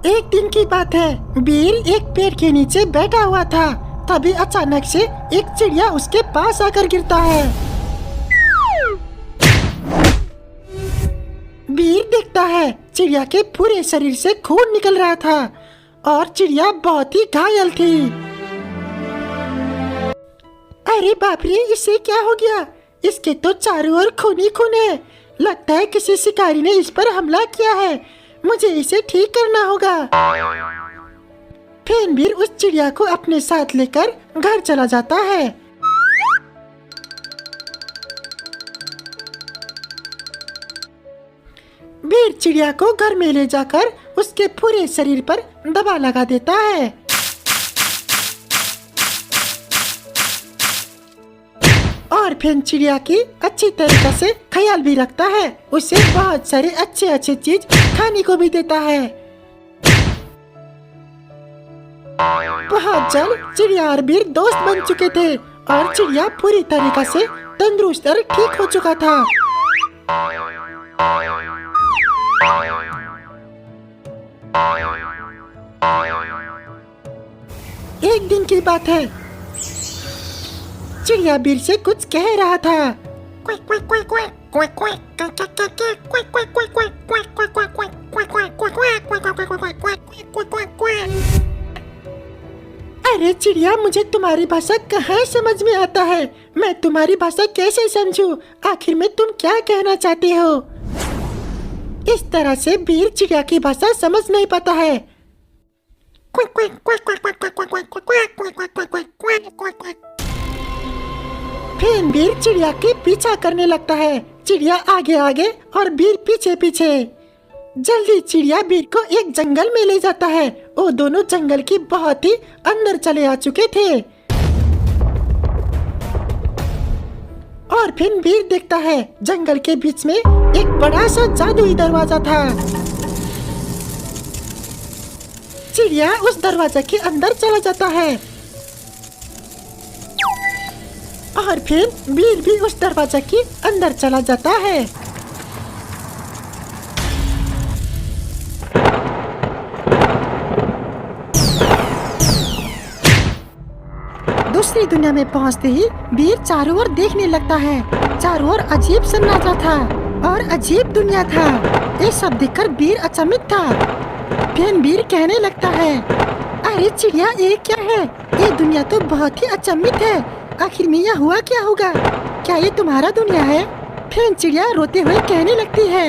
एक दिन की बात है, बीर एक पेड़ के नीचे बैठा हुआ था। तभी अचानक से एक चिड़िया उसके पास आकर गिरता है। बीर देखता है चिड़िया के पूरे शरीर से खून निकल रहा था और चिड़िया बहुत ही घायल थी। अरे बाप रे, इसे क्या हो गया? इसके तो चारों ओर खून ही खून है। लगता है किसी शिकारी ने इस पर हमला किया है। मुझे इसे ठीक करना होगा। फेनबीर उस चिड़िया को अपने साथ लेकर घर चला जाता है। बीर चिड़िया को घर में ले जाकर उसके पूरे शरीर पर दवा लगा देता है। और फिर चिड़िया की अच्छी तरीके से ख्याल भी रखता है। उसे बहुत सारे अच्छे अच्छे चीज खाने को भी देता है। बहुत जल्द चिड़िया और बीर दोस्त बन चुके थे और चिड़िया पूरी तरीके से तंदुरुस्त और ठीक हो चुका था। एक दिन की बात है, चिड़िया बीर से कुछ कह रहा था। अरे चिड़िया, मुझे तुम्हारी भाषा कहाँ समझ में आता है? मैं तुम्हारी भाषा कैसे समझूं? आखिर में तुम क्या कहना चाहते हो? इस तरह से बीर चिड़िया की भाषा समझ नहीं पाता है। फिर बीर चिड़िया के पीछा करने लगता है। चिड़िया आगे आगे और बीर पीछे पीछे। जल्दी चिड़िया बीर को एक जंगल में ले जाता है। वो दोनों जंगल की बहुत ही अंदर चले आ चुके थे। और फिर बीर देखता है जंगल के बीच में एक बड़ा सा जादुई दरवाजा था। चिड़िया उस दरवाजे के अंदर चला जाता है और फिर बीर भी उस दरवाजे के अंदर चला जाता है। दूसरी दुनिया में पहुंचते ही बीर चारों ओर देखने लगता है। चारों ओर अजीब सन्नाटा था और अजीब दुनिया था। ये सब देखकर बीर अचंभित था। फिर बीर कहने लगता है, अरे चिड़िया, ये क्या है? ये दुनिया तो बहुत ही अचंभित है। आखिर में यह हुआ क्या होगा? क्या ये तुम्हारा दुनिया है? फिर चिड़िया रोते हुए कहने लगती है,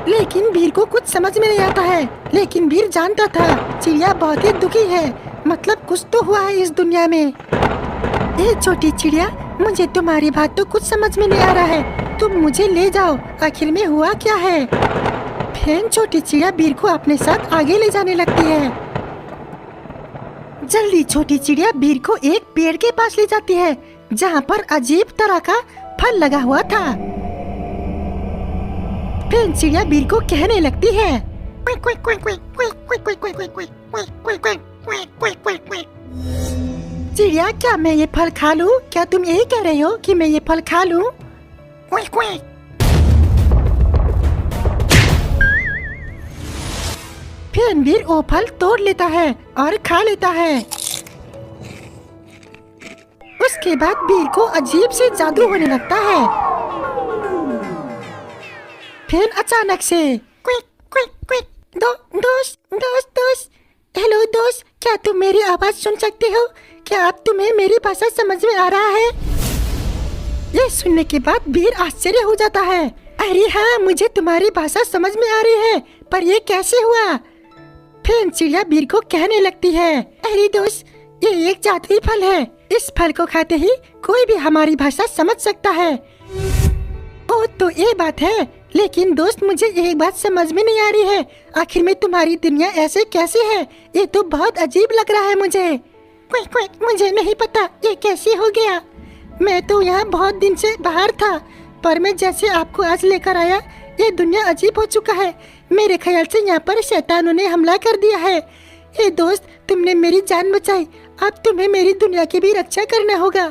लेकिन बीर को कुछ समझ में नहीं आता है। लेकिन बीर जानता था चिड़िया बहुत ही दुखी है। मतलब कुछ तो हुआ है इस दुनिया में। ए छोटी चिड़िया, मुझे तुम्हारी बात तो कुछ समझ में नहीं आ रहा है। तुम मुझे ले जाओ, आखिर में हुआ क्या है? फिर छोटी चिड़िया बीर को अपने साथ आगे ले जाने लगती है। जल्दी छोटी चिड़िया बीर को एक पेड़ के पास ले जाती है जहाँ पर अजीब तरह का फल लगा हुआ था। फिर चिड़िया बीर को कहने लगती है, चिड़िया, क्या मैं ये फल खा लूं? क्या तुम यही कह रहे हो कि मैं ये फल खा लूं? फिर बीर वो फल तोड़ लेता है और खा लेता है। उसके बाद बीर को अजीब से जादू होने लगता है। फिर अचानक से दोस्त, हेलो दोस्त, क्या तुम मेरी आवाज सुन सकते हो? क्या अब तुम्हें मेरी भाषा समझ में आ रहा है? ये सुनने के बाद बीर आश्चर्य हो जाता है। अरे हाँ, मुझे तुम्हारी भाषा समझ में आ रही है, पर ये कैसे हुआ? फिर चिड़िया बीर को कहने लगती है, अरे दोस्त, ये एक जादुई फल है। इस फल को खाते ही कोई भी हमारी भाषा समझ सकता है। ओ तो ये बात है। लेकिन दोस्त, मुझे एक बात समझ में नहीं आ रही है। आखिर में तुम्हारी दुनिया ऐसे कैसे है? ये तो बहुत अजीब लग रहा है मुझे। मुझे नहीं पता ये कैसे हो गया। मैं तो यहाँ बहुत दिन से बाहर था, पर मैं जैसे आपको आज लेकर आया, ये दुनिया अजीब हो चुका है। मेरे ख्याल से यहाँ पर शैतानों ने हमला कर दिया है। हे दोस्त, तुमने मेरी जान बचाई। अब तुम्हें मेरी दुनिया की भी रक्षा करना होगा।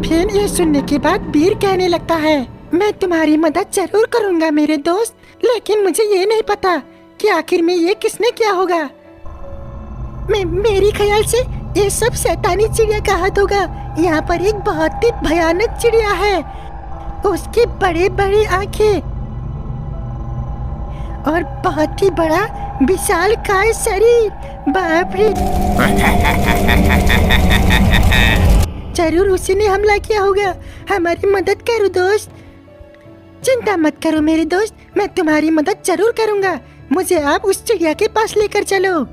फिर ये सुनने के बाद वीर कहने लगता है, मैं तुम्हारी मदद जरूर करूंगा मेरे दोस्त, लेकिन मुझे ये नहीं पता कि आखिर में ये किसने किया होगा। मेरी ख्याल से ये सब शैतानी चिड़िया का हाथ होगा। यहाँ पर एक बहुत ही भयानक चिड़िया है, उसकी बड़े बड़े आंखें और बहुत ही बड़ा विशालकाय शरीर। बाप रे, जरूर उसी ने हमला किया होगा। हमारी मदद करो दोस्त। चिंता मत करो मेरे दोस्त, मैं तुम्हारी मदद जरूर करूंगा। मुझे आप उस चिड़िया के पास लेकर चलो।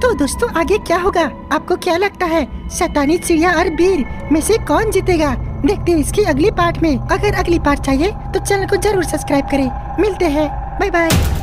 तो दोस्तों आगे क्या होगा, आपको क्या लगता है? शैतानी चिड़िया और वीर में से कौन जीतेगा? देखते हैं इसकी अगली पार्ट में। अगर अगली पार्ट चाहिए तो चैनल को जरूर सब्सक्राइब करें। मिलते हैं, बाय बाय।